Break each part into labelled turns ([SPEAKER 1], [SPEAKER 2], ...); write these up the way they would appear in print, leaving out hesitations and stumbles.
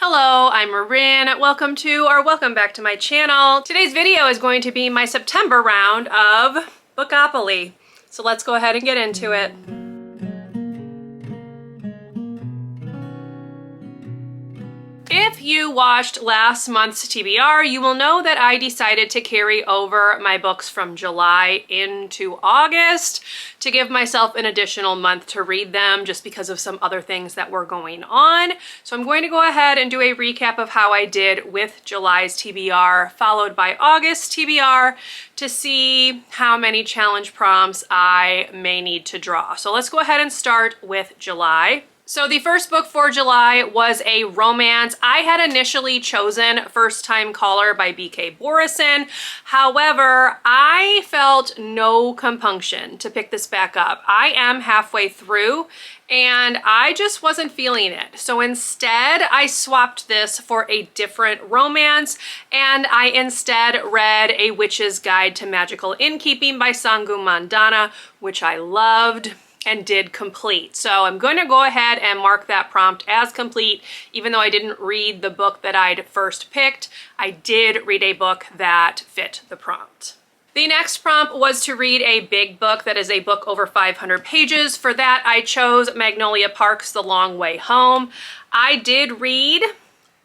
[SPEAKER 1] Hello, I'm Marin. Welcome back to my channel. Today's video is going to be my September round of Bookopoly. So let's go ahead and get into it. If you watched last month's TBR, you will know that I decided to carry over my books from July into August to give myself an additional month to read them just because of some other things that were going on. So I'm going to go ahead and do a recap of how I did with July's TBR, followed by August TBR to see how many challenge prompts I may need to draw. So let's go ahead and start with July. So the first book for July was a romance. I had initially chosen First Time Caller by Becca. However, I felt no compunction to pick this back up. I am halfway through and I just wasn't feeling it. So instead, I swapped this for a different romance and I instead read A Witch's Guide to Magical Innkeeping by Sangu Mandana, which I loved and did complete. So I'm going to go ahead and mark that prompt as complete. Even though I didn't read the book that I'd first picked, I did read a book that fit the prompt. The next prompt was to read a big book that is a book over 500 pages. For that, I chose Magnolia Park's The Long Way Home. I did read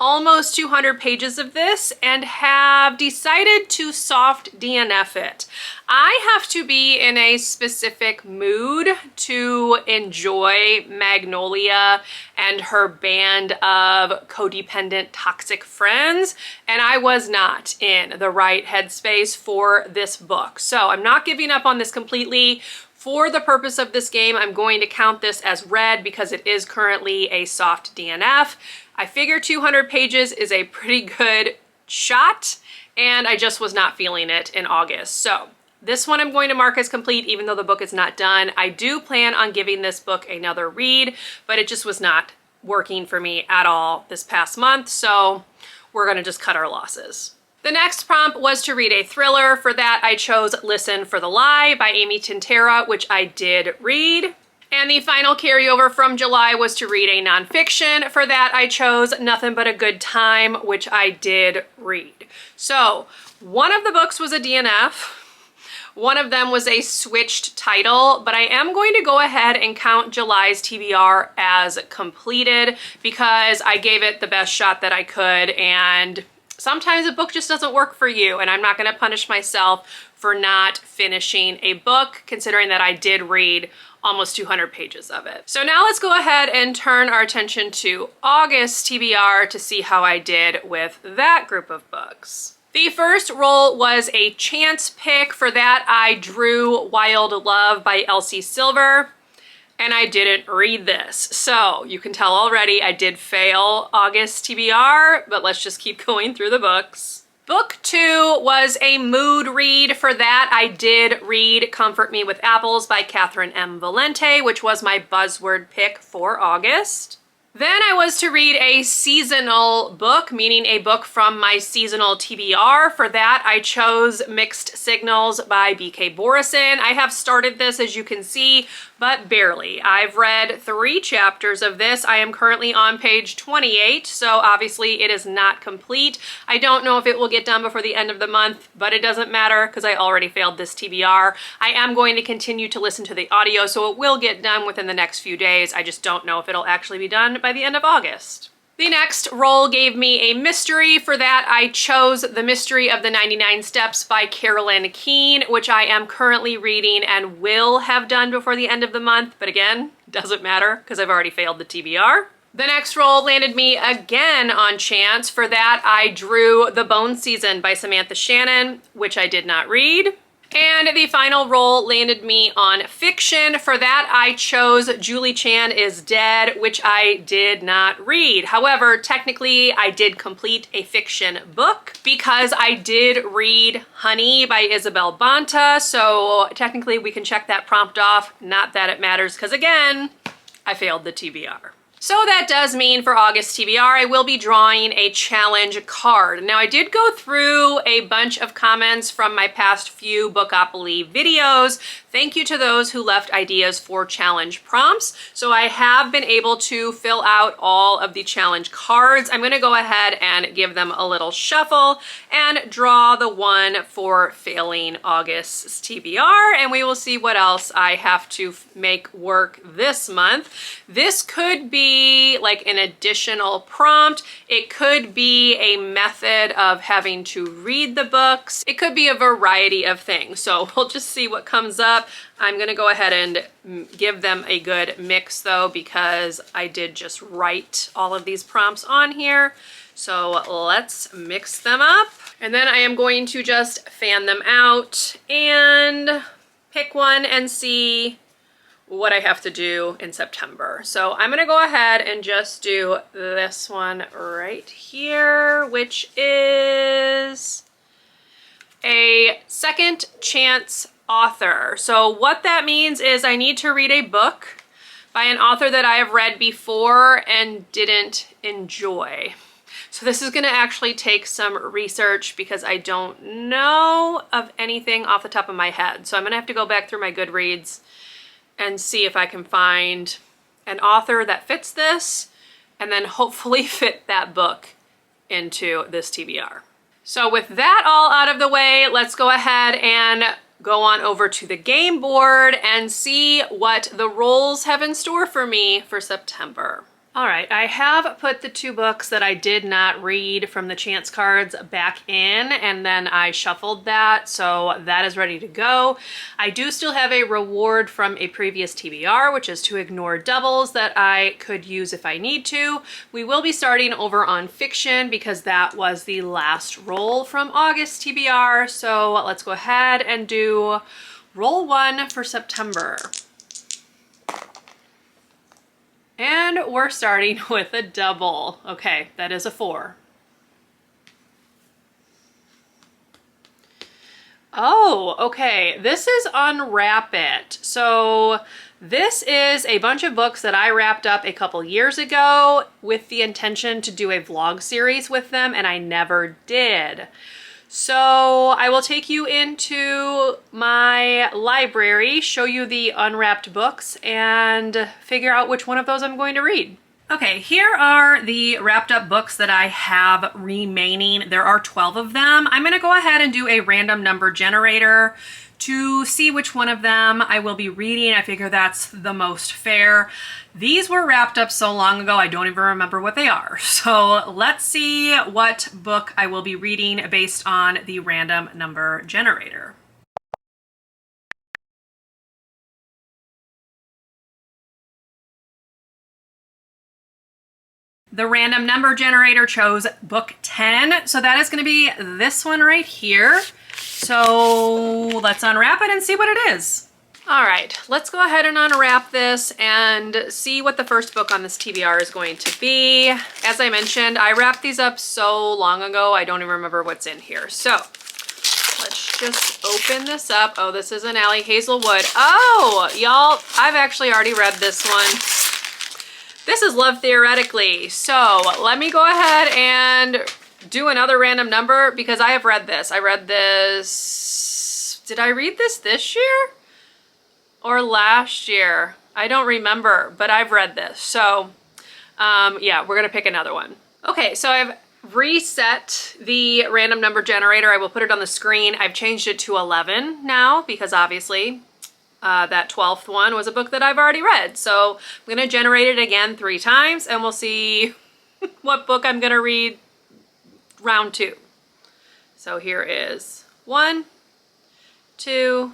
[SPEAKER 1] almost 200 pages of this and have decided to soft DNF it. I have to be in a specific mood to enjoy Magnolia and her band of codependent toxic friends, and I was not in the right headspace for this book. So I'm not giving up on this completely. For the purpose of this game, I'm going to count this as read because it is currently a soft DNF. I figure 200 pages is a pretty good shot, and I just was not feeling it in August. So this one I'm going to mark as complete even though the book is not done. I do plan on giving this book another read, but it just was not working for me at all this past month, so we're gonna just cut our losses. The next prompt was to read a thriller. For that, I chose Listen for the Lie by Amy Tintera, which I did read. And the final carryover from July was to read a nonfiction. For that, I chose Nothing But a Good Time, which I did read. So one of the books was a DNF. One of them was a switched title, but I am going to go ahead and count July's TBR as completed because I gave it the best shot that I could, and sometimes a book just doesn't work for you, and I'm not going to punish myself for not finishing a book, considering that I did read almost 200 pages of it. So now let's go ahead and turn our attention to August TBR to see how I did with that group of books. The first roll was a chance pick. For that, I drew Wild Love by Elsie Silver, and I didn't read this. So you can tell already I did fail August TBR, but let's just keep going through the books. Book 2 was a mood read. For that, I did read Comfort Me with Apples by Catherine M. Valente, which was my buzzword pick for August. Then I was to read a seasonal book, meaning a book from my seasonal TBR. For that, I chose Mixed Signals by BK Borison. I have started this, as you can see, but barely. I've read 3 chapters of this. I am currently on page 28, so obviously it is not complete. I don't know if it will get done before the end of the month, but it doesn't matter because I already failed this TBR. I am going to continue to listen to the audio, so it will get done within the next few days. I just don't know if it'll actually be done by the end of August. The next roll gave me a mystery. For that, I chose The Mystery of the 99 Steps by Carolyn Keene, which I am currently reading and will have done before the end of the month. But again, doesn't matter because I've already failed the TBR. The next roll landed me again on chance. For that, I drew The Bone Season by Samantha Shannon, which I did not read. And the final roll landed me on fiction. For that, I chose Julie Chan is Dead, which I did not read. However, technically, I did complete a fiction book because I did read Honey by Isabel Bonta. So technically, we can check that prompt off. Not that it matters because, again, I failed the TBR. So that does mean for August TBR, I will be drawing a challenge card. Now I did go through a bunch of comments from my past few Bookopoly videos. Thank you to those who left ideas for challenge prompts. So I have been able to fill out all of the challenge cards. I'm gonna go ahead and give them a little shuffle and draw the one for failing August's TBR, and we will see what else I have to make work this month. This could be like an additional prompt. It could be a method of having to read the books. It could be a variety of things. So we'll just see what comes up. I'm gonna go ahead and give them a good mix though, because I did just write all of these prompts on here. So let's mix them up. And then I am going to just fan them out and pick one and see what I have to do in September. So I'm gonna go ahead and just do this one right here, which is a second chance author. So what that means is I need to read a book by an author that I have read before and didn't enjoy. So this is gonna actually take some research because I don't know of anything off the top of my head. So I'm gonna have to go back through my Goodreads and see if I can find an author that fits this and then hopefully fit that book into this TBR. So with that all out of the way, let's go ahead and go on over to the game board and see what the roles have in store for me for September. All right, I have put the two books that I did not read from the chance cards back in, and then I shuffled that, so that is ready to go. I do still have a reward from a previous TBR, which is to ignore doubles that I could use if I need to. We will be starting over on fiction because that was the last roll from August TBR, so let's go ahead and do roll one for September. And we're starting with a double. Okay, that is a 4. Oh, okay. This is Unwrap It. So this is a bunch of books that I wrapped up a couple years ago with the intention to do a vlog series with them, and I never did. So I will take you into my library, show you the unwrapped books, and figure out which one of those I'm going to read. Okay, here are the wrapped up books that I have remaining. There are 12 of them. I'm gonna go ahead and do a random number generator to see which one of them I will be reading. I figure that's the most fair. These were wrapped up so long ago, I don't even remember what they are. So let's see what book I will be reading based on the random number generator. The random number generator chose book 10. So that is going to be this one right here. So let's unwrap it and see what it is. All right, let's go ahead and unwrap this and see what the first book on this TBR is going to be. As I mentioned, I wrapped these up so long ago, I don't even remember what's in here. So let's just open this up. Oh, this is an Allie Hazelwood. Oh, y'all, I've actually already read this one. This is Love Theoretically. So let me go ahead and do another random number because I have read this. I read this, did I read this year or last year? I don't remember, but I've read this. So yeah, we're gonna pick another one. Okay, so I've reset the random number generator. I will put it on the screen. I've changed it to 11 now because obviously that 12th one was a book that I've already read. So I'm gonna generate it again 3 times and we'll see what book I'm gonna read round 2. So here is 1, 2,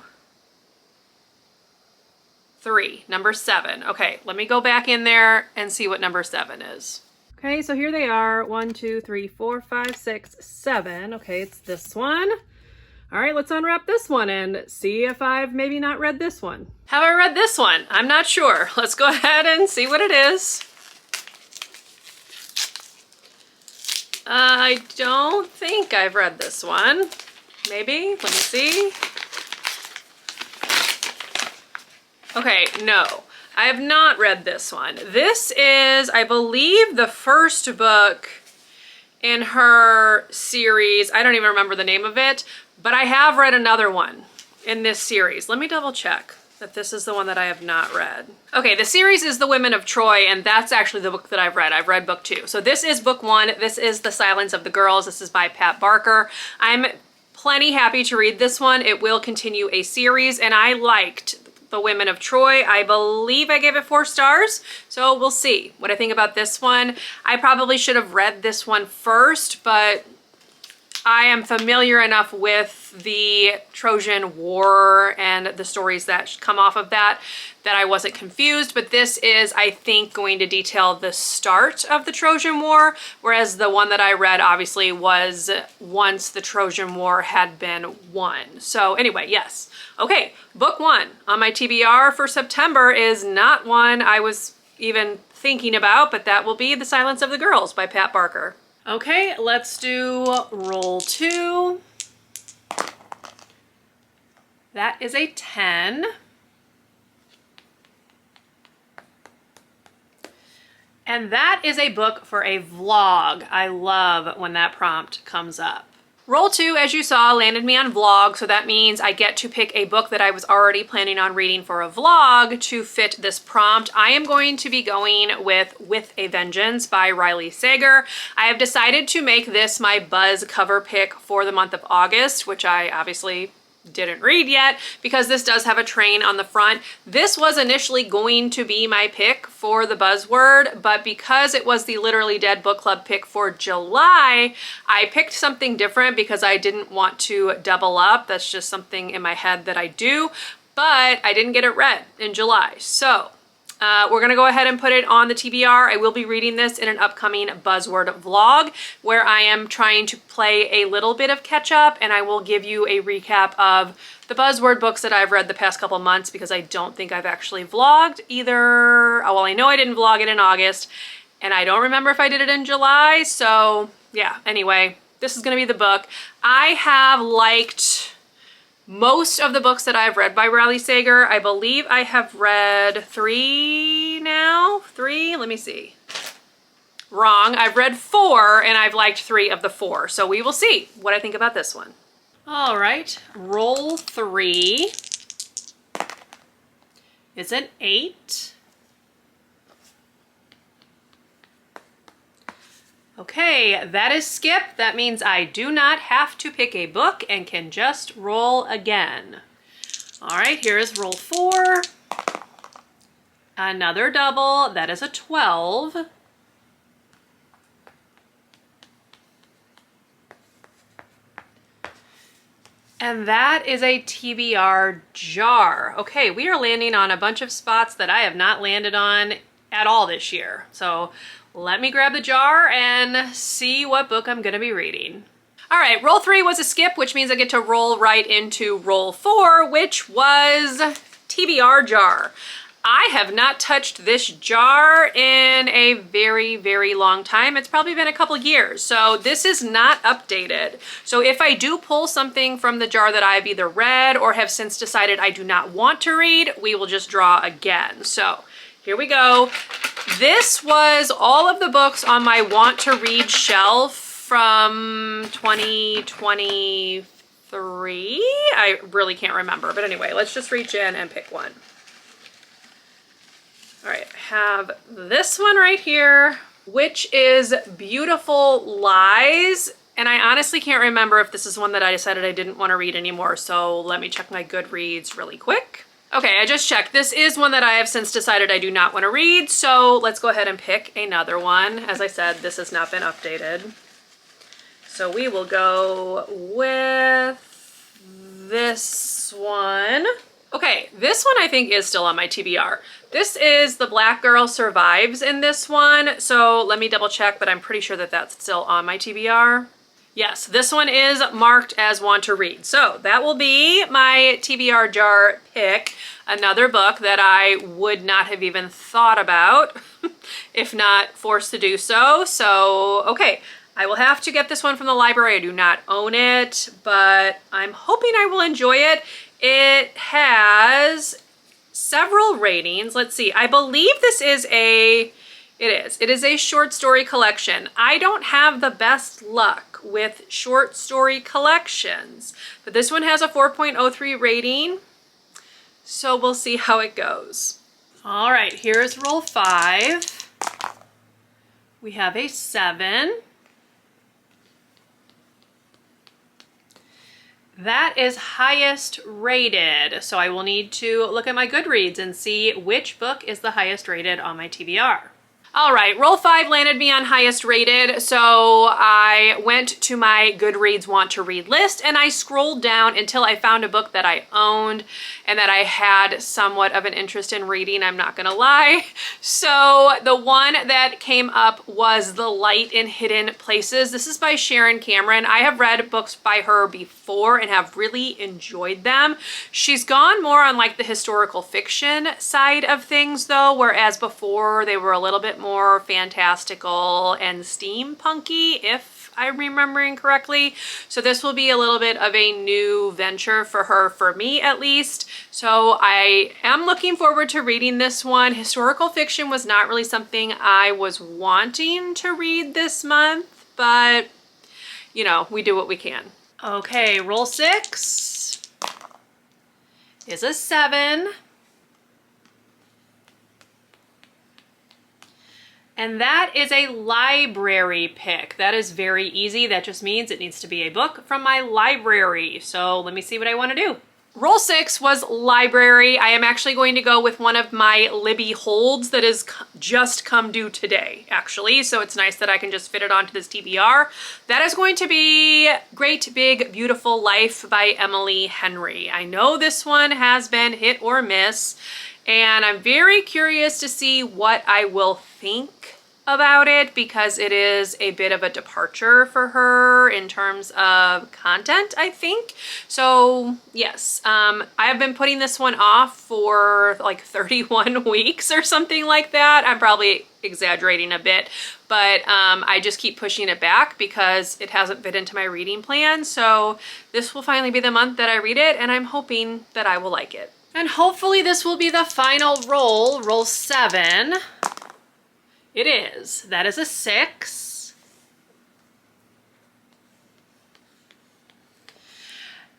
[SPEAKER 1] 3, number 7. Okay, let me go back in there and see what number 7 is. Okay, so here they are. 1, 2, 3, 4, 5, 6, 7. Okay, it's this one. All right, let's unwrap this one and see if I've maybe not read this one. Have I read this one? I'm not sure. Let's go ahead and see what it is. I don't think I've read this one. Maybe, let me see. Okay, no. I have not read this one. This is, I believe, the first book in her series. I don't even remember the name of it, but I have read another one in this series. Let me double check that this is the one that I have not read. Okay, the series is The Women of Troy, and that's actually the book that I've read. I've read book 2. So this is book 1. This is The Silence of the Girls. This is by Pat Barker. I'm plenty happy to read this one. It will continue a series, and I liked The Women of Troy. I believe I gave it 4 stars, so we'll see what I think about this one. I probably should have read this one first, but I am familiar enough with the Trojan War and the stories that come off of that I wasn't confused, but this is, I think, going to detail the start of the Trojan War, whereas the one that I read obviously was once the Trojan War had been won. So anyway, yes. Okay, book 1 on my TBR for September is not one I was even thinking about, but that will be The Silence of the Girls by Pat Barker. Okay, let's do roll 2. That is a 10. And that is a book for a vlog. I love when that prompt comes up. Roll 2, as you saw, landed me on vlog, so that means I get to pick a book that I was already planning on reading for a vlog to fit this prompt. I am going to be going with a Vengeance by Riley Sager. I have decided to make this my Buzz cover pick for the month of August, which I obviously didn't read yet because this does have a train on the front. This was initially going to be my pick for the buzzword, but because it was the Literally Dead book club pick for July, I picked something different because I didn't want to double up. That's just something in my head that I do, but I didn't get it read in July. So we're gonna go ahead and put it on the TBR. I will be reading this in an upcoming buzzword vlog where I am trying to play a little bit of catch up, and I will give you a recap of the buzzword books that I've read the past couple months because I don't think I've actually vlogged either. Oh, well, I know I didn't vlog it in August, and I don't remember if I did it in July. So yeah, anyway, this is gonna be the book. I have liked most of the books that I've read by Riley Sager. I believe I have read 3 now. 3? Let me see. Wrong. I've read 4 and I've liked 3 of the 4. So we will see what I think about this one. All right, roll 3 is an 8. Okay, that is skip. That means I do not have to pick a book and can just roll again. All right, here is roll 4. Another double, that is a 12. And that is a TBR jar. Okay, we are landing on a bunch of spots that I have not landed on at all this year. So let me grab the jar and see what book I'm gonna be reading. All right, roll 3 was a skip, which means I get to roll right into roll 4, which was TBR jar. I have not touched this jar in a very, very long time. It's probably been a couple years, so this is not updated. So if I do pull something from the jar that I've either read or have since decided I do not want to read, we will just draw again. So here we go. This was all of the books on my want to read shelf from 2023. I really can't remember, but anyway, let's just reach in and pick one. All right, I have this one right here, which is Beautiful Lies. And I honestly can't remember if this is one that I decided I didn't want to read anymore. So let me check my Goodreads really quick. Okay, I just checked. This is one that I have since decided I do not want to read. So let's go ahead and pick another one. As I said, this has not been updated. So we will go with this one. Okay, this one I think is still on my TBR. This is The Black Girl Survives in this one. So let me double check, but I'm pretty sure that that's still on my TBR. Yes, this one is marked as want to read. So that will be my TBR jar pick. Another book that I would not have even thought about if not forced to do so. So, okay, I will have to get this one from the library. I do not own it, but I'm hoping I will enjoy it. It has several ratings. Let's see, I believe this is it is a short story collection. I don't have the best luck with short story collections, but this one has a 4.03 rating, so we'll see how it goes. All right, here's roll 5. We have a 7. That is highest rated, so I will need to look at my Goodreads and see which book is the highest rated on my TBR. All right, roll 5 landed me on highest rated, so I went to my Goodreads want to read list and I scrolled down until I found a book that I owned and that I had somewhat of an interest in reading, I'm not gonna lie. So the one that came up was The Light in Hidden Places. This is by Sharon Cameron. I have read books by her before and have really enjoyed them. She's gone more on like the historical fiction side of things though, whereas before they were a little bit more fantastical and steampunky, if I'm remembering correctly. So this will be a little bit of a new venture for her, for me at least. So I am looking forward to reading this one. Historical fiction was not really something I was wanting to read this month, but you know, we do what we can. Okay, roll 6 is a 7. And that is a library pick. That is very easy. That just means it needs to be a book from my library. So let me see what I want to do. Roll 6 was library. I am actually going to go with one of my Libby holds that is just come due today, actually. So it's nice that I can just fit it onto this TBR. That is going to be Great Big Beautiful Life by Emily Henry. I know this one has been hit or miss, and I'm very curious to see what I will think about it because it is a bit of a departure for her in terms of content, I think. So yes, I have been putting this one off for like 31 weeks or something like that. I'm probably exaggerating a bit, but I just keep pushing it back because it hasn't fit into my reading plan. So this will finally be the month that I read it, and I'm hoping that I will like it. And hopefully this will be the final roll, roll 7. It is. That is a 6.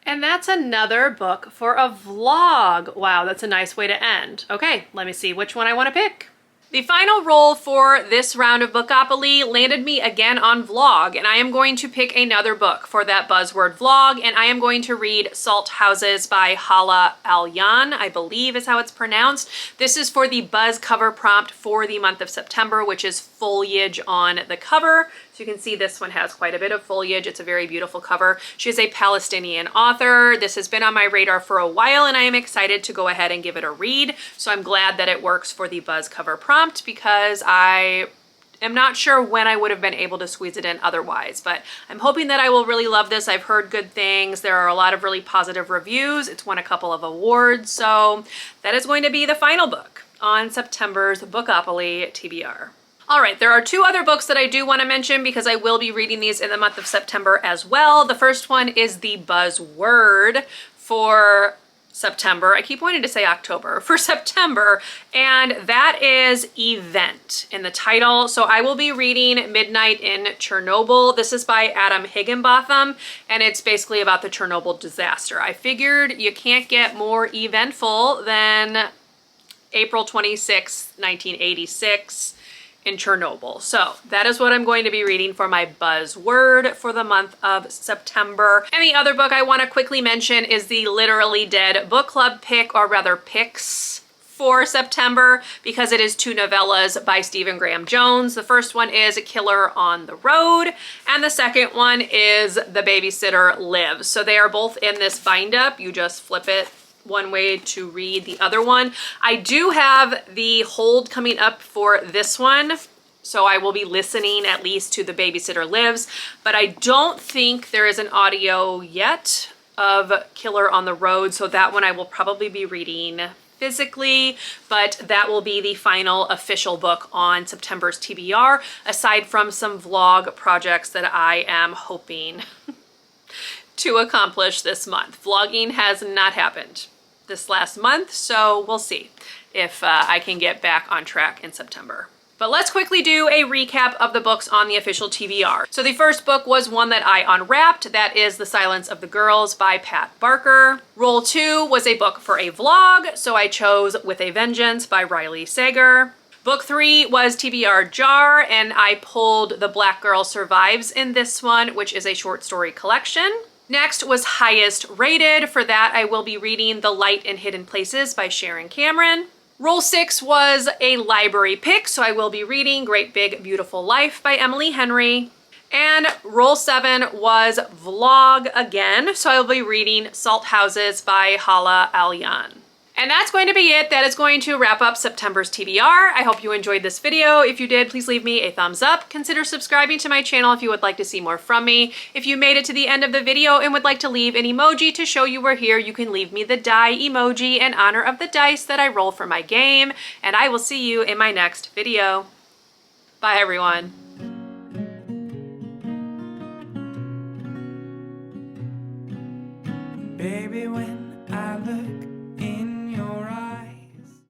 [SPEAKER 1] And that's another book for a vlog. Wow, that's a nice way to end. Okay, let me see which one I want to pick. The final roll for this round of Bookopoly landed me again on vlog, and I am going to pick another book for that buzzword vlog, and I am going to read Salt Houses by Hala Alyan, I believe is how it's pronounced. This is for the buzz cover prompt for the month of September, which is foliage on the cover. So you can see this one has quite a bit of foliage. It's a very beautiful cover. She is a Palestinian author. This has been on my radar for a while, and I am excited to go ahead and give it a read. So I'm glad that it works for the buzz cover prompt because I am not sure when I would have been able to squeeze it in otherwise, but I'm hoping that I will really love this. I've heard good things. There are a lot of really positive reviews. It's won a couple of awards. So that is going to be the final book on September's Bookopoly TBR. All right, there are 2 other books that I do want to mention because I will be reading these in the month of September as well. The first one is the buzzword for September. I keep wanting to say October, for September, and that is event in the title. So I will be reading Midnight in Chernobyl. This is by Adam Higginbotham, and it's basically about the Chernobyl disaster. I figured you can't get more eventful than April 26, 1986. In Chernobyl. So that is what I'm going to be reading for my buzzword for the month of September. And the other book I want to quickly mention is the Literally Dead book club pick, or rather picks for September, because it is 2 novellas by Stephen Graham Jones. The first one is Killer on the Road, and the second one is The Babysitter Lives. So they are both in this bind up. You just flip it one way to read the other one. I do have the hold coming up for this one, so I will be listening at least to The Babysitter Lives, but I don't think there is an audio yet of Killer on the Road, so that one I will probably be reading physically, but that will be the final official book on September's TBR, aside from some vlog projects that I am hoping to accomplish this month. Vlogging has not happened. this last month, so we'll see if I can get back on track in September. But let's quickly do a recap of the books on the official TBR. So the first book was one that I unwrapped. That is The Silence of the Girls by Pat Barker. Roll 2 was a book for a vlog, so I chose With a Vengeance by Riley Sager. Book 3 was TBR Jar, and I pulled The Black Girl Survives in this one, which is a short story collection. Next was Highest Rated. For that, I will be reading The Light in Hidden Places by Sharon Cameron. Roll 6 was a library pick, so I will be reading Great Big Beautiful Life by Emily Henry. And roll 7 was vlog again, so I will be reading Salt Houses by Hala Alyan. And that's going to be it. That is going to wrap up September's TBR. I hope you enjoyed this video. If you did, please leave me a thumbs up. Consider subscribing to my channel if you would like to see more from me. If you made it to the end of the video and would like to leave an emoji to show you were here, you can leave me the die emoji in honor of the dice that I roll for my game. And I will see you in my next video. Bye, everyone.